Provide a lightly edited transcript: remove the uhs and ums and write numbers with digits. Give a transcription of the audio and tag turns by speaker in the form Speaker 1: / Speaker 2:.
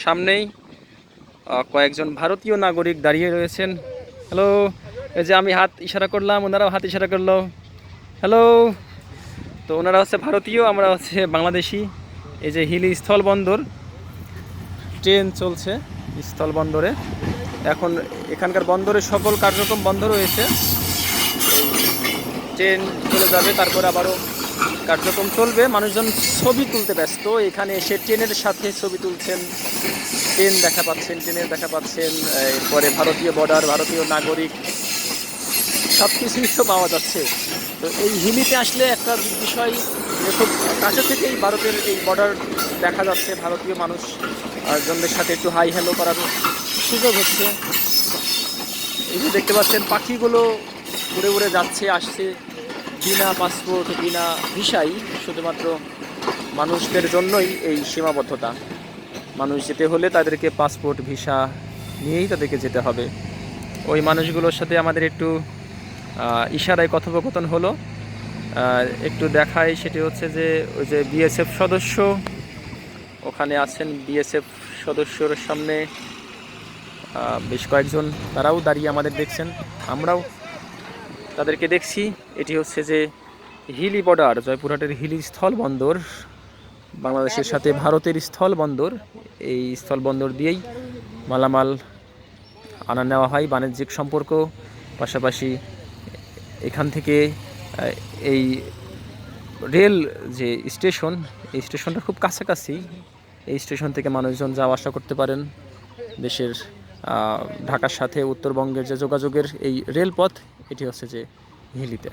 Speaker 1: সামনেই কয়েকজন ভারতীয় নাগরিক দাঁড়িয়ে রয়েছেন। হ্যালো, এই যে আমি হাত ইশারা করলাম, ওনারাও হাত ইশারা করলো। হ্যালো। তো ওনারা হচ্ছে ভারতীয়, আমরা হচ্ছে বাংলাদেশি। এই যে হিলি স্থলবন্দর, ট্রেন চলছে স্থলবন্দরে। এখন এখানকার বন্দরের সকল কার্যক্রম বন্ধ রয়েছে। ট্রেন চলে যাবে, তারপর আবারও কার্যক্রম চলবে। মানুষজন ছবি তুলতে ব্যস্ত, এখানে এসে ট্রেনের সাথে ছবি তুলছেন। ট্রেনের দেখা পাচ্ছেন। এরপরে ভারতীয় বর্ডার, ভারতীয় নাগরিক, সব কিছুই তো পাওয়া যাচ্ছে। তো এই হিলিতে আসলে একটা বিষয়, খুব কাছে থেকেই ভারতের এই বর্ডার দেখা যাচ্ছে। ভারতীয় মানুষ জনদের সাথে একটু হাই হ্যালো করার সুযোগ হচ্ছে। এই যে দেখতে পাচ্ছেন পাখিগুলো উড়ে উড়ে যাচ্ছে আসছে, বিনা পাসপোর্ট বিনা ভিসাই। শুধুমাত্র মানুষদের জন্যই এই সীমাবদ্ধতা। মানুষ যেতে হলে তাদেরকে পাসপোর্ট ভিসা নিয়েই তাদেরকে যেতে হবে। ওই মানুষগুলোর সাথে আমাদের একটু ইশারায় কথোপকথন হলো। একটু দেখাই, সেটি হচ্ছে যে ওই যে বিএসএফ সদস্য ওখানে আছেন। বিএসএফ সদস্যর সামনে বেশ কয়েকজন, তারাও দাঁড়িয়ে আমাদের দেখছেন, আমরাও তাদেরকে দেখছি। এটি হচ্ছে যে হিলি বর্ডার, জয়পুরহাটের হিলি স্থলবন্দর, বাংলাদেশের সাথে ভারতের স্থলবন্দর। এই স্থলবন্দর দিয়েই মালামাল আনা নেওয়া হয়, বাণিজ্যিক সম্পর্ক। পাশাপাশি এখান থেকে এই রেল যে স্টেশন, এই স্টেশনটা খুব কাছাকাছি। এই স্টেশন থেকে মানুষজন যাওয়া আসা করতে পারেন। দেশের ঢাকার সাথে উত্তরবঙ্গের যে যোগাযোগের এই রেলপথ, এটি হচ্ছে যে হিলিতে।